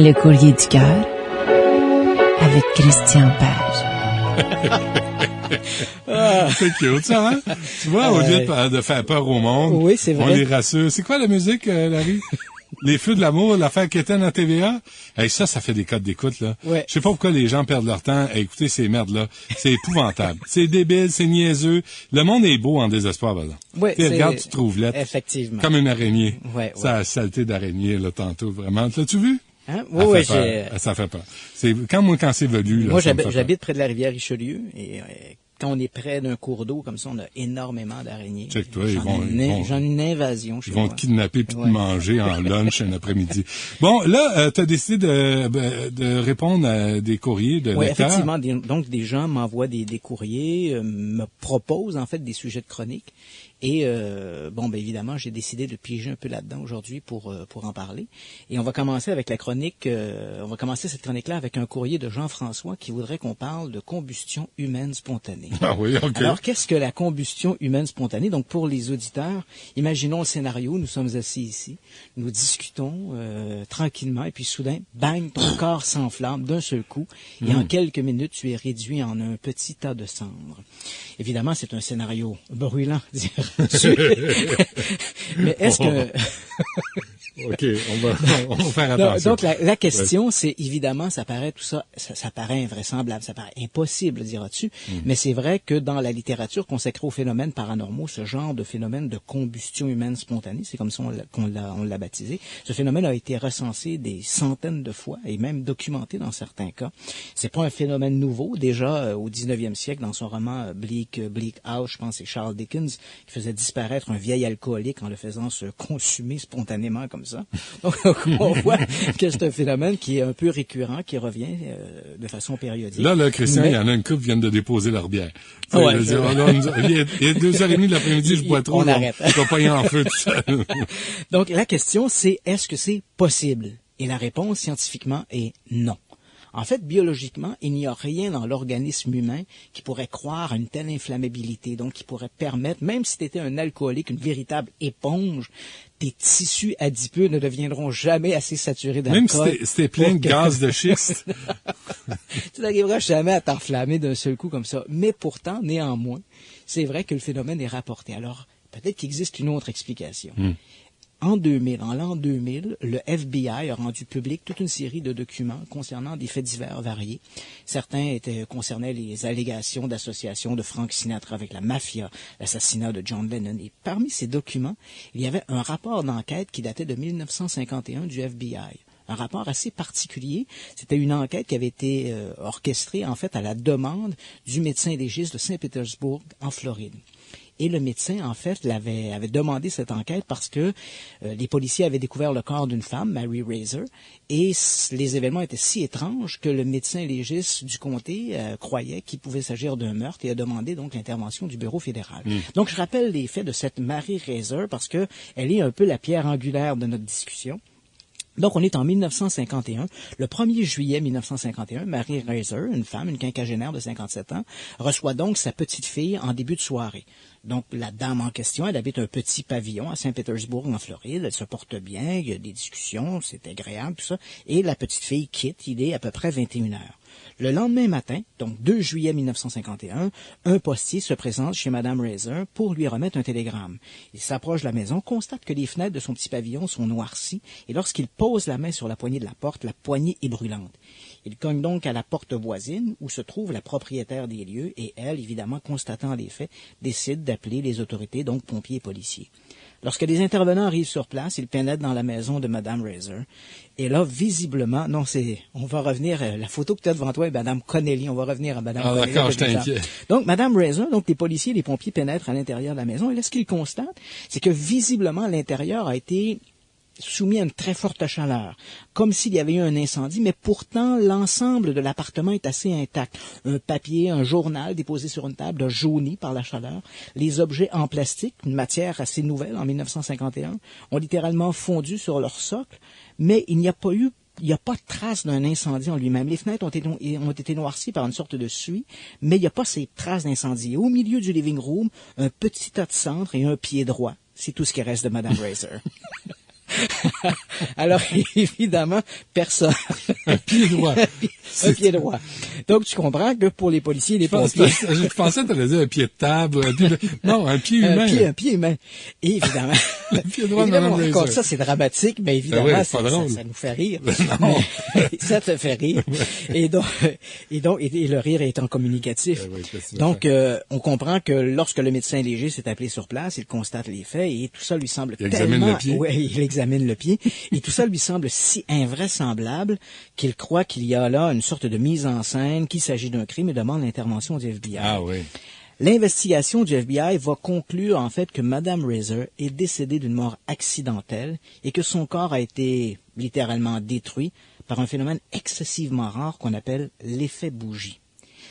Le courrier du cœur avec Christian Page. C'est cute, ça, hein? Tu vois, au lieu de faire peur au monde, oui, c'est vrai. On les rassure. C'est quoi la musique, Larry? Les Feux de l'amour, l'affaire Kéten à TVA? Hey, ça fait des codes d'écoute, là. Ouais. Je sais pas pourquoi les gens perdent leur temps à écouter ces merdes-là. C'est épouvantable. C'est débile, c'est niaiseux. Le monde est beau en désespoir, par exemple. Ouais, regarde, tu trouves lettre. Effectivement. Comme une araignée. Ouais. Ça a saleté d'araignée, là, tantôt, vraiment. L'as-tu vu? Hein? Oui, Ça fait peur. C'est, quand c'est velu, là. Moi, j'habite près de la rivière Richelieu et, quand on est près d'un cours d'eau, comme ça, on a énormément d'araignées. Check-toi, j'en ai une invasion chez moi. Ils vont te kidnapper puis te manger en lunch un après-midi. Bon, là, tu as décidé de répondre à des courriers de lecteurs. Oui, effectivement. Donc, des gens m'envoient des courriers, me proposent, en fait, des sujets de chronique. Et évidemment, j'ai décidé de piéger un peu là-dedans aujourd'hui pour en parler. Et on va commencer avec la chronique. On va commencer cette chronique-là avec un courrier de Jean-François qui voudrait qu'on parle de combustion humaine spontanée. Ah oui, ok. Alors, qu'est-ce que la combustion humaine spontanée? Donc, pour les auditeurs, imaginons le scénario. Nous sommes assis ici, nous discutons tranquillement, et puis soudain, bang, ton corps s'enflamme d'un seul coup, et en quelques minutes, tu es réduit en un petit tas de cendres. Évidemment, c'est un scénario brûlant, dirais-tu. Mais est-ce que... OK, on va faire attention. Donc, la question, c'est évidemment, ça paraît tout ça, ça paraît invraisemblable, ça paraît impossible, diras-tu, mais c'est vrai que dans la littérature consacrée aux phénomènes paranormaux, ce genre de phénomène de combustion humaine spontanée, c'est comme ça qu'on l'a baptisé, ce phénomène a été recensé des centaines de fois et même documenté dans certains cas. C'est pas un phénomène nouveau. Déjà, au 19e siècle, dans son roman Bleak House, je pense que c'est Charles Dickens qui faisait disparaître un vieil alcoolique en le faisant se consumer spontanément comme ça. Donc, on voit que c'est un phénomène qui est un peu récurrent, qui revient de façon périodique. Là, Christian, il y en a une couple qui viennent de déposer leur bière. Ouais, il y a 2h30 de l'après-midi, je bois trop. On arrête. Je vais pas y en feu tout ça. Donc, la question, c'est est-ce que c'est possible? Et la réponse scientifiquement est non. En fait, biologiquement, il n'y a rien dans l'organisme humain qui pourrait croire à une telle inflammabilité, donc qui pourrait permettre, même si tu étais un alcoolique, une véritable éponge, tes tissus adipeux ne deviendront jamais assez saturés d'alcool. Même si t'es plein de gaz de schiste. Tu n'arriveras jamais à t'enflammer d'un seul coup comme ça. Mais pourtant, néanmoins, c'est vrai que le phénomène est rapporté. Alors, peut-être qu'il existe une autre explication. En l'an 2000, le FBI a rendu public toute une série de documents concernant des faits divers variés. Certains concernaient les allégations d'association de Frank Sinatra avec la mafia, l'assassinat de John Lennon. Et parmi ces documents, il y avait un rapport d'enquête qui datait de 1951 du FBI. Un rapport assez particulier. C'était une enquête qui avait été orchestrée, en fait, à la demande du médecin légiste de Saint-Pétersbourg, en Floride. Et le médecin, en fait, avait demandé cette enquête parce que les policiers avaient découvert le corps d'une femme, Mary Razor, et les événements étaient si étranges que le médecin légiste du comté croyait qu'il pouvait s'agir d'un meurtre et a demandé donc l'intervention du bureau fédéral. Donc, je rappelle les faits de cette Mary Razor parce que elle est un peu la pierre angulaire de notre discussion. Donc, on est en 1951. Le 1er juillet 1951, Mary Razor, une femme, une quinquagénaire de 57 ans, reçoit donc sa petite fille en début de soirée. Donc, la dame en question, elle habite un petit pavillon à Saint-Pétersbourg, en Floride. Elle se porte bien, il y a des discussions, c'est agréable, tout ça. Et la petite fille quitte, il est à peu près 21 heures. Le lendemain matin, donc 2 juillet 1951, un postier se présente chez Mme Razor pour lui remettre un télégramme. Il s'approche de la maison, constate que les fenêtres de son petit pavillon sont noircies, et lorsqu'il pose la main sur la poignée de la porte, la poignée est brûlante. Il cogne donc à la porte voisine où se trouve la propriétaire des lieux et elle, évidemment, constatant les faits, décide d'appeler les autorités, donc pompiers et policiers. Lorsque les intervenants arrivent sur place, ils pénètrent dans la maison de Mme Razor. Et là, visiblement, on va revenir, la photo que tu as devant toi est Mme Connelly, on va revenir à Mme Connelly. Ah d'accord, je t'inquiète. Donc, Mme Razor, donc les policiers et les pompiers pénètrent à l'intérieur de la maison, et là, ce qu'ils constatent, c'est que visiblement, l'intérieur a été soumis à une très forte chaleur, comme s'il y avait eu un incendie, mais pourtant l'ensemble de l'appartement est assez intact. Un papier, un journal déposé sur une table a jauni par la chaleur. Les objets en plastique, une matière assez nouvelle en 1951, ont littéralement fondu sur leur socle, mais il n'y a pas de trace d'un incendie en lui-même. Les fenêtres ont été noircies par une sorte de suie, mais il n'y a pas ces traces d'incendie. Au milieu du living room, un petit tas de cendres et un pied droit. C'est tout ce qui reste de Mme Razor. Alors, évidemment, personne. Un pied droit. Un pied droit. Donc, tu comprends que pour les policiers et les pompiers... Je pensais que tu allais dire un pied de table. Non, un pied humain. Un pied humain. Et évidemment... Le pied droit de Mme Razer. Comme ça, c'est dramatique, mais évidemment, oui, ça nous fait rire. Non. Ça te fait rire. Et le rire étant communicatif. Oui, donc, on comprend que lorsque le médecin légiste s'est appelé sur place, il constate les faits et tout ça lui semble il examine le pied. Oui, il examine le pied. Et tout ça lui semble si invraisemblable qu'il croit qu'il y a là une sorte de mise en scène, qu'il s'agit d'un crime et demande l'intervention du FBI. Ah oui. L'investigation du FBI va conclure en fait que Mme Razer est décédée d'une mort accidentelle et que son corps a été littéralement détruit par un phénomène excessivement rare qu'on appelle l'effet bougie.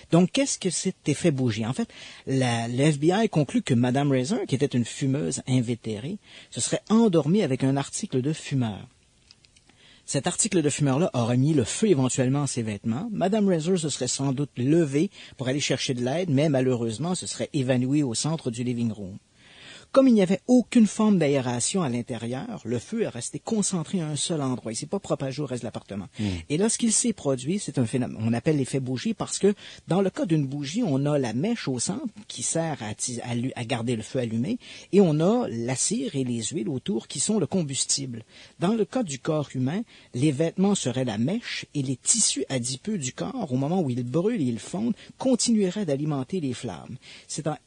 Donc, qu'est-ce que cet effet bougie? En fait, le FBI conclut que Mme Razer, qui était une fumeuse invétérée, se serait endormie avec un article de fumeur. Cet article de fumeur-là aurait mis le feu éventuellement à ses vêtements. Mme Razer se serait sans doute levée pour aller chercher de l'aide, mais malheureusement se serait évanouie au centre du living room. Comme il n'y avait aucune forme d'aération à l'intérieur, le feu est resté concentré à un seul endroit. Il ne s'est pas propagé au reste de l'appartement. Et là, ce qu'il s'est produit, c'est un phénomène, on appelle l'effet bougie, parce que dans le cas d'une bougie, on a la mèche au centre qui sert à garder le feu allumé, et on a la cire et les huiles autour qui sont le combustible. Dans le cas du corps humain, les vêtements seraient la mèche et les tissus adipeux du corps, au moment où ils brûlent et ils fondent, continueraient d'alimenter les flammes.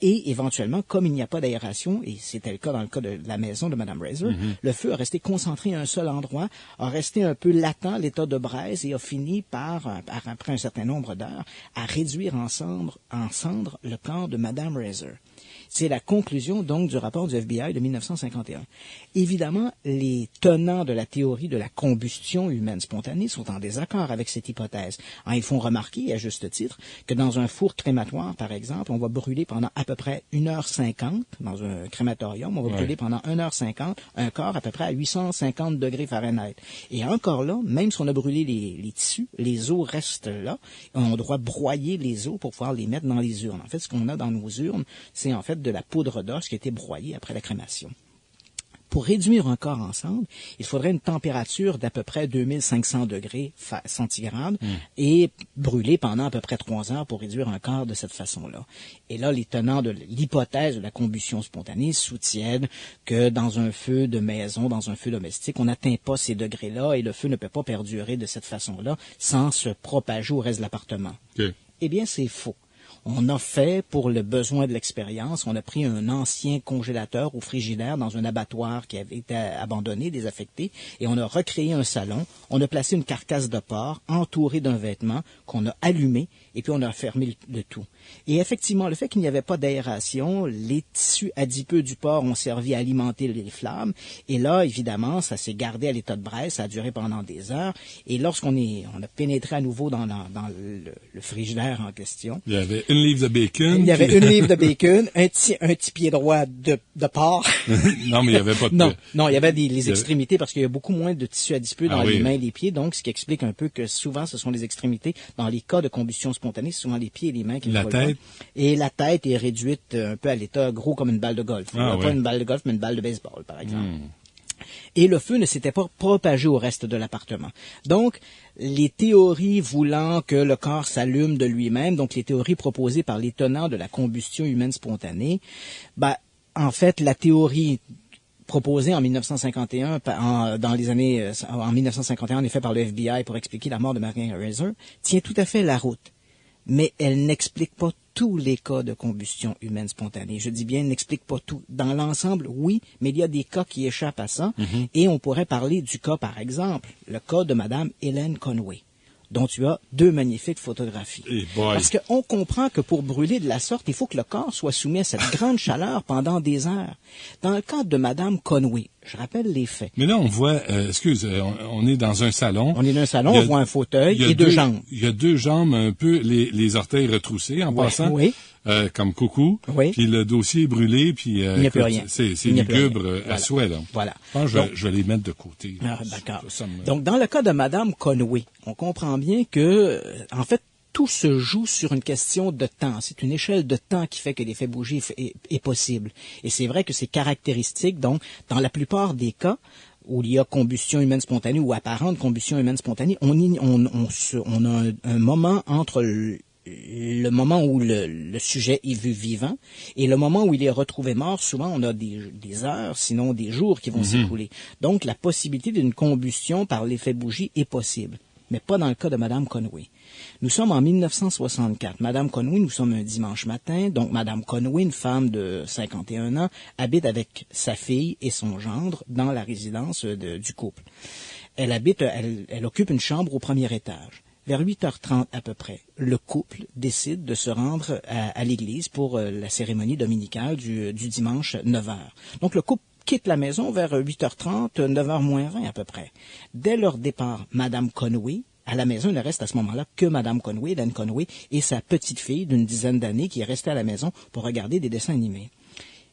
Et éventuellement, comme il n'y a pas d'aération, et c'était le cas dans le cas de la maison de Mme Razer, le feu a resté concentré à un seul endroit, a resté un peu latent, l'état de braise, et a fini par, après un certain nombre d'heures, à réduire en cendres le corps de Mme Razer. C'est la conclusion, donc, du rapport du FBI de 1951. Évidemment, les tenants de la théorie de la combustion humaine spontanée sont en désaccord avec cette hypothèse. Ils font remarquer, à juste titre, que dans un four crématoire, par exemple, on va brûler pendant à peu près 1h50, dans un crématorium, on va brûler pendant 1h50 un corps à peu près à 850 degrés Fahrenheit. Et encore là, même si on a brûlé les tissus, les os restent là. On doit broyer les os pour pouvoir les mettre dans les urnes. En fait, ce qu'on a dans nos urnes, c'est en fait de la poudre d'os qui a été broyée après la crémation. Pour réduire un corps en cendres, il faudrait une température d'à peu près 2500 degrés centigrades et brûler pendant à peu près 3 heures pour réduire un corps de cette façon-là. Et là, les tenants de l'hypothèse de la combustion spontanée soutiennent que dans un feu de maison, dans un feu domestique, on n'atteint pas ces degrés-là et le feu ne peut pas perdurer de cette façon-là sans se propager au reste de l'appartement. Okay. Eh bien, c'est faux. On a fait, pour le besoin de l'expérience, on a pris un ancien congélateur ou frigidaire dans un abattoir qui avait été abandonné, désaffecté, et on a recréé un salon. On a placé une carcasse de porc entourée d'un vêtement qu'on a allumé, et puis on a fermé le tout. Et effectivement, le fait qu'il n'y avait pas d'aération, les tissus adipeux du porc ont servi à alimenter les flammes, et là, évidemment, ça s'est gardé à l'état de braise, ça a duré pendant des heures, et lorsqu'on a pénétré à nouveau dans le frigidaire en question... Il y avait une livre de bacon. Il y avait une livre de bacon, un petit pied droit de porc. Non, mais il n'y avait pas de... Non, il y avait les extrémités parce qu'il y a beaucoup moins de tissu adipeux dans les mains et les pieds, donc ce qui explique un peu que souvent ce sont les extrémités. Dans les cas de combustion spontanée, c'est souvent les pieds et les mains qui la tête. Et la tête est réduite un peu à l'état gros comme une balle de golf. Pas une balle de golf, mais une balle de baseball, par exemple. Et le feu ne s'était pas propagé au reste de l'appartement. Donc, les théories voulant que le corps s'allume de lui-même, donc les théories proposées par les tenants de la combustion humaine spontanée, en fait, la théorie proposée en 1951, en 1951, en effet, par le FBI pour expliquer la mort de Mme Razer, tient tout à fait la route. Mais elle n'explique pas tous les cas de combustion humaine spontanée. Je dis bien, elle n'explique pas tout. Dans l'ensemble, oui, mais il y a des cas qui échappent à ça. Et on pourrait parler du cas, par exemple, le cas de Mme Helen Conway, dont tu as 2 magnifiques photographies. Parce qu'on comprend que pour brûler de la sorte, il faut que le corps soit soumis à cette grande chaleur pendant des heures. Dans le cas de Mme Conway, je rappelle les faits. Mais là, on voit, on est dans un salon. On est dans un salon, on voit un fauteuil et 2 jambes. Il y a 2 jambes, un peu les orteils retroussés en passant. Oui. Comme coucou. Oui. Puis le dossier est brûlé, puis il n'y a plus rien. C'est lugubre à souhait, là. Voilà. Je pense que je vais les mettre de côté. D'accord. Donc, dans le cas de Mme Conway, on comprend bien que, en fait, tout se joue sur une question de temps. C'est une échelle de temps qui fait que l'effet bougie est possible. Et c'est vrai que c'est caractéristique. Donc, dans la plupart des cas, où il y a combustion humaine spontanée ou apparente combustion humaine spontanée, on a un moment entre le moment où le sujet est vu vivant et le moment où il est retrouvé mort. Souvent, on a des heures, sinon des jours qui vont s'écouler. Donc, la possibilité d'une combustion par l'effet bougie est possible, mais pas dans le cas de Mme Conway. Nous sommes en 1964. Madame Conway, nous sommes un dimanche matin. Donc, Madame Conway, une femme de 51 ans, habite avec sa fille et son gendre dans la résidence du couple. Elle occupe une chambre au premier étage. Vers 8h30 à peu près, le couple décide de se rendre à l'église pour la cérémonie dominicale du dimanche 9h. Donc, le couple quitte la maison vers 8h30, 9h moins 20 à peu près. Dès leur départ, Madame Conway, à la maison, il ne reste à ce moment-là que Mme Conway, Dan Conway, et sa petite fille d'une dizaine d'années qui est restée à la maison pour regarder des dessins animés.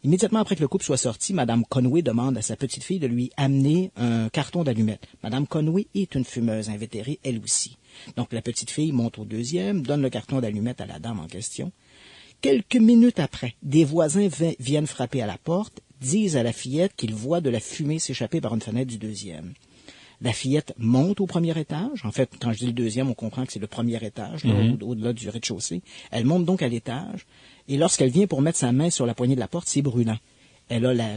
Immédiatement après que le couple soit sorti, Mme Conway demande à sa petite fille de lui amener un carton d'allumettes. Mme Conway est une fumeuse invétérée, elle aussi. Donc la petite fille monte au deuxième, donne le carton d'allumettes à la dame en question. Quelques minutes après, des voisins viennent frapper à la porte, disent à la fillette qu'ils voient de la fumée s'échapper par une fenêtre du deuxième. La fillette monte au premier étage. En fait, quand je dis le deuxième, on comprend que c'est le premier étage, au-delà du rez-de-chaussée. Elle monte donc à l'étage, et lorsqu'elle vient pour mettre sa main sur la poignée de la porte, c'est brûlant. Elle a la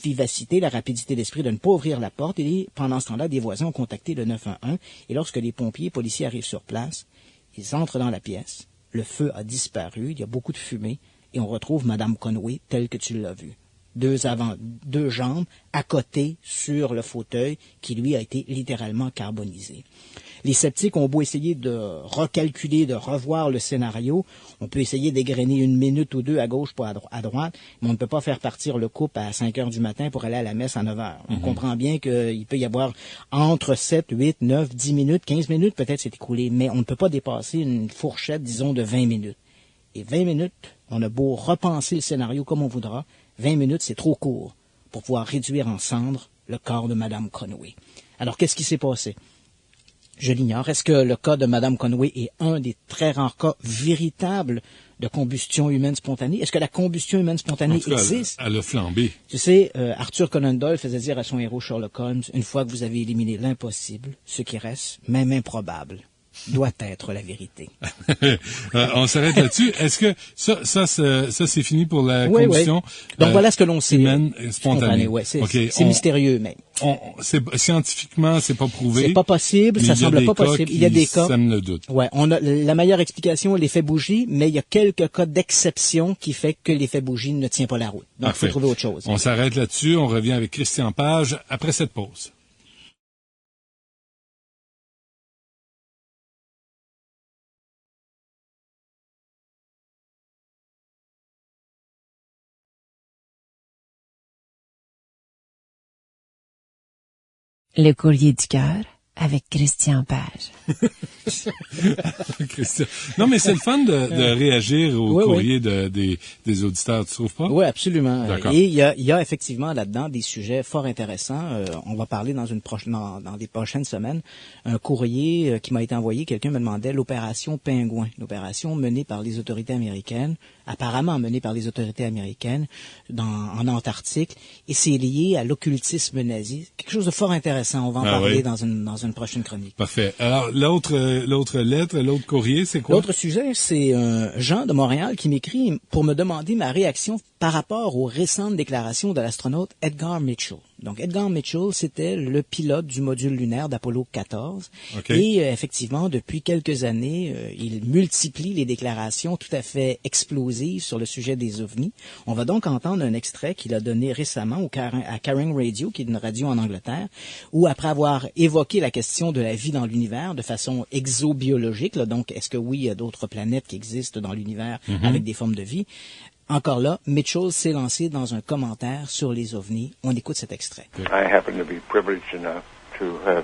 vivacité, la rapidité d'esprit de ne pas ouvrir la porte, et pendant ce temps-là, des voisins ont contacté le 911, et lorsque les pompiers et policiers arrivent sur place, ils entrent dans la pièce, le feu a disparu, il y a beaucoup de fumée, et on retrouve Mme Conway telle que tu l'as vue. Deux jambes à côté sur le fauteuil qui, lui, a été littéralement carbonisé. Les sceptiques ont beau essayer de recalculer, de revoir le scénario. On peut essayer d'égrener une minute ou deux à gauche ou à droite, mais on ne peut pas faire partir le couple à 5 heures du matin pour aller à la messe à 9 heures. On comprend bien qu'il peut y avoir entre 7, 8, 9, 10 minutes, 15 minutes peut-être c'est écoulé, mais on ne peut pas dépasser une fourchette, disons, de 20 minutes. Et 20 minutes, on a beau repenser le scénario comme on voudra, 20 minutes, c'est trop court pour pouvoir réduire en cendres le corps de Mme Conway. Alors, qu'est-ce qui s'est passé? Je l'ignore. Est-ce que le cas de Mme Conway est un des très rares cas véritables de combustion humaine spontanée? Est-ce que la combustion humaine spontanée existe? Elle a flambé. Tu sais, Arthur Conan Doyle faisait dire à son héros Sherlock Holmes, une fois que vous avez éliminé l'impossible, ce qui reste, même improbable, doit être la vérité. On s'arrête là-dessus. Est-ce que ça c'est fini pour la combustion? Oui. Donc voilà ce que l'on sait. Humaine spontanée. Ouais, c'est mystérieux, mais. Scientifiquement, c'est pas prouvé. C'est pas possible, ça semble pas possible. Il y a des cas. Ça me le doute. Ouais, on a la meilleure explication, l'effet bougie, mais il y a quelques cas d'exception qui fait que l'effet bougie ne tient pas la route. Donc, il faut trouver autre chose. On s'arrête là-dessus. On revient avec Christian Page après cette pause. Le courrier du cœur avec Christian Page. Christian. Non, mais c'est le fun de réagir au courrier des auditeurs, tu trouves pas? Oui, absolument. D'accord. Et il y a effectivement là-dedans des sujets fort intéressants. On va parler dans des prochaines semaines. Un courrier qui m'a été envoyé, quelqu'un me demandait l'opération Pingouin, l'opération menée par les autorités américaines, apparemment menée par les autorités américaines en Antarctique, et c'est lié à l'occultisme nazi. Quelque chose de fort intéressant. On va en parler dans une prochaine chronique. Parfait. Alors, l'autre lettre, l'autre courrier, c'est quoi? L'autre sujet, c'est Jean de Montréal qui m'écrit pour me demander ma réaction par rapport aux récentes déclarations de l'astronaute Edgar Mitchell. Donc, Edgar Mitchell, c'était le pilote du module lunaire d'Apollo 14. Okay. Et effectivement, depuis quelques années, il multiplie les déclarations tout à fait explosives sur le sujet des ovnis. On va donc entendre un extrait qu'il a donné récemment à Caring Radio, qui est une radio en Angleterre, où après avoir évoqué la question de la vie dans l'univers de façon exobiologique, là, donc est-ce que oui, il y a d'autres planètes qui existent dans l'univers avec des formes de vie? Encore là, Mitchell s'est lancé dans un commentaire sur les ovnis. On écoute cet extrait. I happen to be privileged enough to have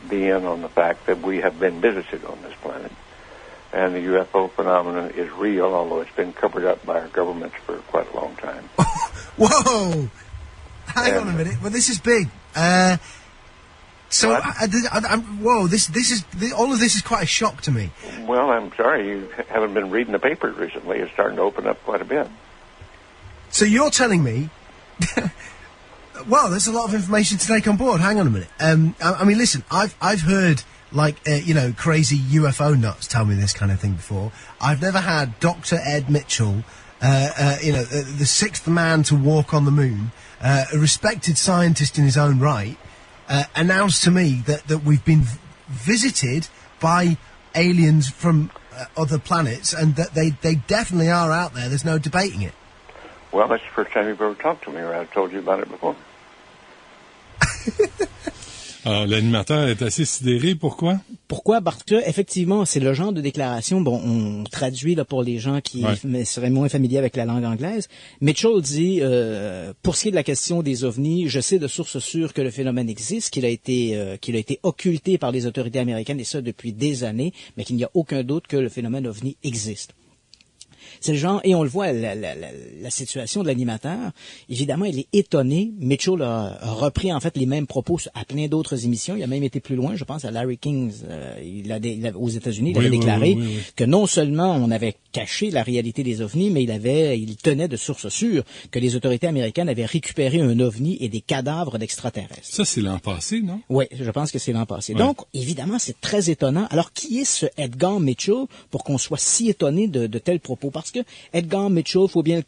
been on the fact that we have been visited on this planet. And the UFO phenomenon is real, although it's been covered up by our governments for quite a long time. Whoa! Hang on a minute. Well, this is big. So, whoa! This is all of this is quite a shock to me. Well, I'm sorry you haven't been reading the papers recently. It's starting to open up quite a bit. So you're telling me? Well, there's a lot of information to take on board. Hang on a minute. I mean, listen, I've heard crazy UFO nuts tell me this kind of thing before. I've never had Dr. Ed Mitchell, the sixth man to walk on the moon, a respected scientist in his own right, announce to me that we've been visited by aliens from other planets, and that they definitely are out there. There's no debating it. Well, that's the first time you've ever talked to me, or I've told you about it before. Alors, l'animateur est assez sidéré. Pourquoi? Pourquoi? Parce que, effectivement, c'est le genre de déclaration, bon, on traduit là pour les gens qui seraient moins familiers avec la langue anglaise. Mitchell dit, pour ce qui est de la question des ovnis, je sais de sources sûres que le phénomène existe, qu'il a été occulté par les autorités américaines, et ça depuis des années, mais qu'il n'y a aucun doute que le phénomène ovni existe. C'est le genre, et on le voit, la situation de l'animateur, évidemment, il est étonné. Mitchell a repris, en fait, les mêmes propos à plein d'autres émissions. Il a même été plus loin, je pense, à Larry King, aux États-Unis, il avait déclaré que non seulement on avait caché la réalité des ovnis, mais il tenait de sources sûres que les autorités américaines avaient récupéré un ovni et des cadavres d'extraterrestres. Ça, c'est l'an passé, non? Oui, je pense que c'est l'an passé. Ouais. Donc, évidemment, c'est très étonnant. Alors, qui est ce Edgar Mitchell pour qu'on soit si étonné de tels propos? Parce que Edgar Mitchell, faut bien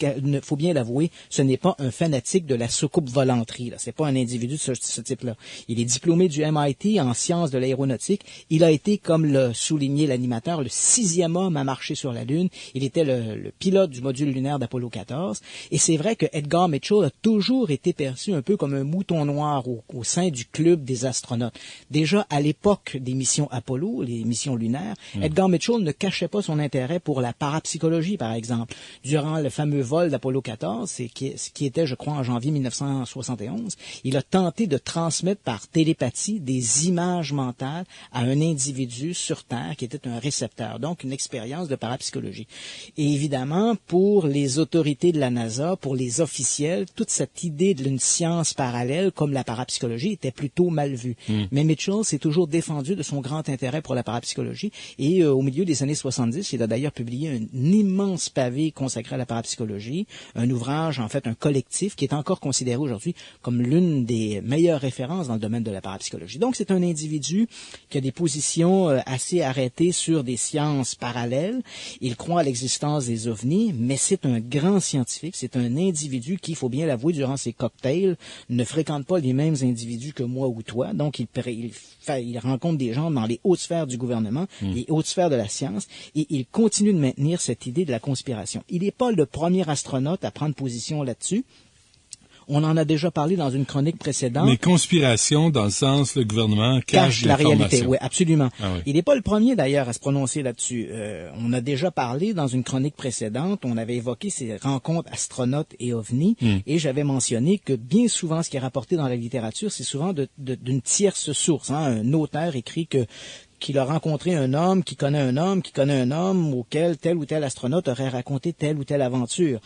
l'avouer, ce n'est pas un fanatique de la soucoupe volanterie. Là. C'est pas un individu de ce type-là. Il est diplômé du MIT en sciences de l'aéronautique. Il a été, comme l'a souligné l'animateur, le 6e homme à marcher sur la Lune. Il était le pilote du module lunaire d'Apollo 14. Et c'est vrai que Edgar Mitchell a toujours été perçu un peu comme un mouton noir au sein du club des astronautes. Déjà, à l'époque des missions Apollo, les missions lunaires, Edgar Mitchell ne cachait pas son intérêt pour la parapsychologie, par exemple. Durant le fameux vol d'Apollo 14, ce qui était, je crois, en janvier 1971, il a tenté de transmettre par télépathie des images mentales à un individu sur Terre qui était un récepteur, donc une expérience de parapsychologie. Et évidemment, pour les autorités de la NASA, pour les officiels, toute cette idée d'une science parallèle comme la parapsychologie était plutôt mal vue. Mais Mitchell s'est toujours défendu de son grand intérêt pour la parapsychologie et au milieu des années 70, il a d'ailleurs publié un immense pavé consacré à la parapsychologie, un ouvrage, en fait, un collectif qui est encore considéré aujourd'hui comme l'une des meilleures références dans le domaine de la parapsychologie. Donc, c'est un individu qui a des positions assez arrêtées sur des sciences parallèles. Il croit à l'existence des ovnis, mais c'est un grand scientifique, c'est un individu qui, il faut bien l'avouer, durant ses cocktails, ne fréquente pas les mêmes individus que moi ou toi. Donc, il rencontre des gens dans les hautes sphères du gouvernement, les hautes sphères de la science, et il continue de maintenir cette idée de la conspiration. Il n'est pas le premier astronaute à prendre position là-dessus. On en a déjà parlé dans une chronique précédente. Mais conspiration, dans le sens, le gouvernement cache la réalité. Oui, absolument. Ah oui. Il n'est pas le premier, d'ailleurs, à se prononcer là-dessus. On a déjà parlé dans une chronique précédente, on avait évoqué ces rencontres astronautes et ovnis, et j'avais mentionné que bien souvent, ce qui est rapporté dans la littérature, c'est souvent d'une tierce source. Un auteur écrit qu'il a rencontré un homme qui connaît un homme qui connaît un homme auquel tel ou tel astronaute aurait raconté telle ou telle aventure.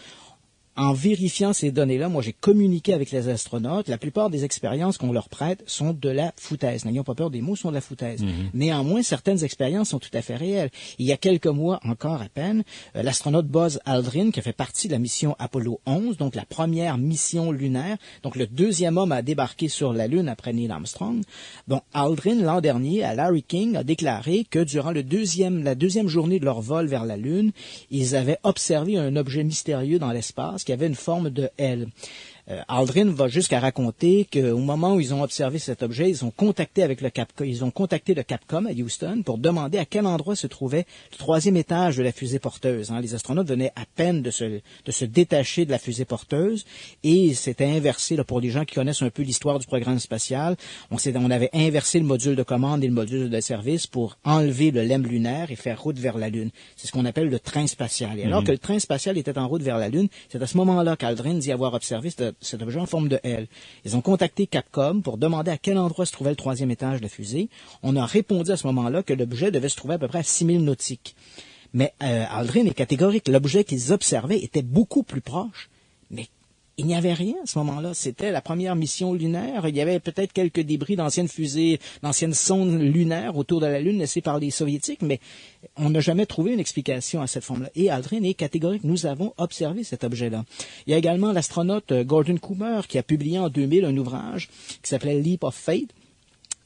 En vérifiant ces données-là, moi, j'ai communiqué avec les astronautes. La plupart des expériences qu'on leur prête sont de la foutaise. N'ayons pas peur des mots, sont de la foutaise. Néanmoins, certaines expériences sont tout à fait réelles. Il y a quelques mois, encore à peine, l'astronaute Buzz Aldrin, qui a fait partie de la mission Apollo 11, donc la première mission lunaire, donc le 2e homme à débarquer sur la Lune après Neil Armstrong. Bon, Aldrin, l'an dernier, à Larry King, a déclaré que durant la deuxième journée de leur vol vers la Lune, ils avaient observé un objet mystérieux dans l'espace qui avait une forme de L. Aldrin va jusqu'à raconter qu'au moment où ils ont observé cet objet, ils ont contacté le Capcom à Houston pour demander à quel endroit se trouvait le 3e étage de la fusée porteuse. Les astronautes venaient à peine de se détacher de la fusée porteuse et c'était inversé, là, pour les gens qui connaissent un peu l'histoire du programme spatial. On avait inversé le module de commande et le module de service pour enlever le LEM lunaire et faire route vers la Lune. C'est ce qu'on appelle le train spatial. Et alors que le train spatial était en route vers la Lune, c'est à ce moment-là qu'Aldrin dit avoir observé cet objet en forme de L. Ils ont contacté Capcom pour demander à quel endroit se trouvait le 3e étage de la fusée. On a répondu à ce moment-là que l'objet devait se trouver à peu près à 6000 nautiques. Mais Aldrin est catégorique. L'objet qu'ils observaient était beaucoup plus proche. Mais Il n'y avait rien à ce moment-là. C'était la première mission lunaire. Il y avait peut-être quelques débris d'anciennes fusées, d'anciennes sondes lunaires autour de la Lune laissées par les Soviétiques, mais on n'a jamais trouvé une explication à cette forme-là. Et Aldrin est catégorique. Nous avons observé cet objet-là. Il y a également l'astronaute Gordon Cooper qui a publié en 2000 un ouvrage qui s'appelait Leap of Faith,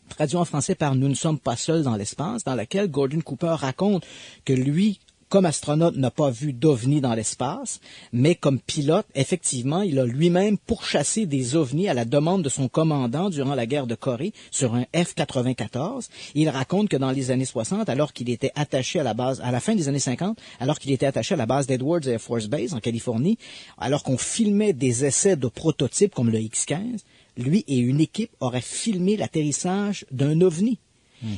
traduit en français par Nous ne sommes pas seuls dans l'espace, dans laquelle Gordon Cooper raconte que lui, comme astronaute, n'a pas vu d'ovnis dans l'espace, mais comme pilote, effectivement, il a lui-même pourchassé des ovnis à la demande de son commandant durant la guerre de Corée sur un F-94. Il raconte que dans les années 60, alors qu'il était attaché à la base, à la fin des années 50, alors qu'il était attaché à la base d'Edwards Air Force Base en Californie, alors qu'on filmait des essais de prototypes comme le X-15, lui et une équipe auraient filmé l'atterrissage d'un ovni.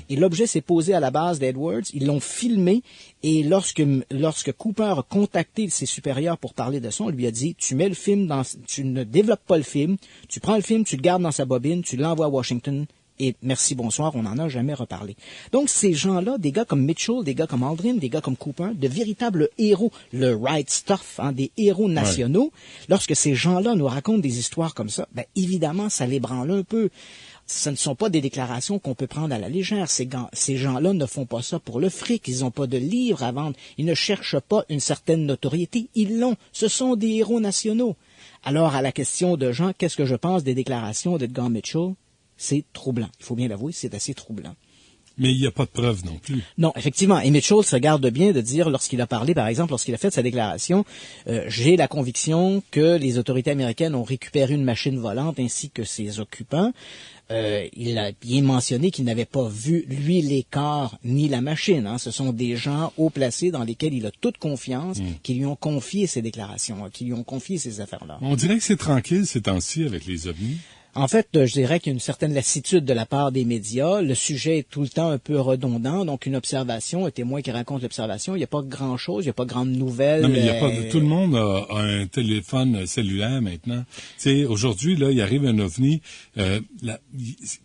Et l'objet s'est posé à la base d'Edwards, ils l'ont filmé, et lorsque Cooper a contacté ses supérieurs pour parler de ça, on lui a dit, tu ne développes pas le film, tu prends le film, tu le gardes dans sa bobine, tu l'envoies à Washington, et merci, bonsoir, on n'en a jamais reparlé. Donc ces gens-là, des gars comme Mitchell, des gars comme Aldrin, des gars comme Cooper, de véritables héros, le right stuff, des héros nationaux, lorsque ces gens-là nous racontent des histoires comme ça, ben évidemment, ça les branle un peu. Ce ne sont pas des déclarations qu'on peut prendre à la légère. Ces gens-là ne font pas ça pour le fric. Ils n'ont pas de livres à vendre. Ils ne cherchent pas une certaine notoriété. Ils l'ont. Ce sont des héros nationaux. Alors, à la question de Jean, qu'est-ce que je pense des déclarations d'Edgar Mitchell? C'est troublant. Il faut bien l'avouer, c'est assez troublant. Mais il n'y a pas de preuve non plus. Non, effectivement. Et Mitchell se garde bien de dire, lorsqu'il a parlé, par exemple, lorsqu'il a fait sa déclaration, j'ai la conviction que les autorités américaines ont récupéré une machine volante ainsi que ses occupants. Il a bien mentionné qu'il n'avait pas vu, lui, les corps ni la machine. Ce sont des gens haut placés dans lesquels il a toute confiance, qui lui ont confié ces déclarations, qui lui ont confié ces affaires-là. On dirait que c'est tranquille ces temps-ci avec les ovnis. En fait, je dirais qu'il y a une certaine lassitude de la part des médias. Le sujet est tout le temps un peu redondant. Donc, une observation, un témoin qui raconte l'observation, il n'y a pas grand-chose, il n'y a pas grande nouvelle. Non, mais il y a pas tout le monde a un téléphone cellulaire maintenant. Tu sais, aujourd'hui, là, il arrive un ovni,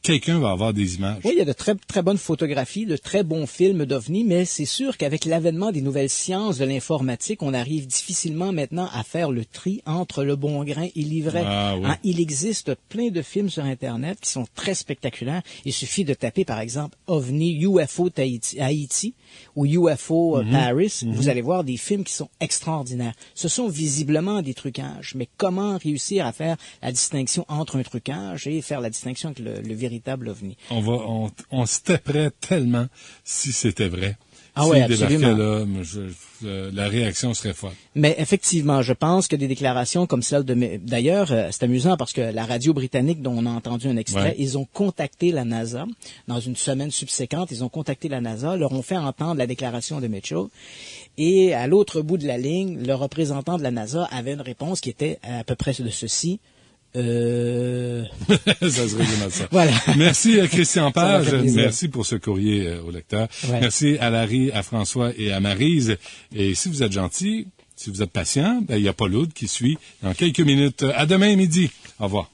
quelqu'un va avoir des images. Oui, il y a de très, très bonnes photographies, de très bons films d'ovnis, mais c'est sûr qu'avec l'avènement des nouvelles sciences de l'informatique, on arrive difficilement maintenant à faire le tri entre le bon grain et l'ivraie. Ah, oui. Il existe plein de films sur Internet qui sont très spectaculaires. Il suffit de taper, par exemple, OVNI, UFO Haïti ou UFO Paris. Vous allez voir des films qui sont extraordinaires. Ce sont visiblement des trucages, mais comment réussir à faire la distinction entre un trucage et faire la distinction avec le véritable OVNI? On se taperait tellement si c'était vrai. Ah oui, absolument. Là, la réaction serait folle. Mais effectivement, je pense que des déclarations comme celle de... D'ailleurs, c'est amusant parce que la radio britannique dont on a entendu un extrait, ils ont contacté la NASA. Dans une semaine subséquente, ils ont contacté la NASA, leur ont fait entendre la déclaration de Mitchell. Et à l'autre bout de la ligne, le représentant de la NASA avait une réponse qui était à peu près de ceci. Ça se résume à ça. Voilà. Merci Christian Page. Merci pour ce courrier au lecteur. Ouais. Merci à Larry, à François et à Maryse. Et si vous êtes gentils, si vous êtes patient, il y a Paul Oud qui suit dans quelques minutes. À demain midi. Au revoir.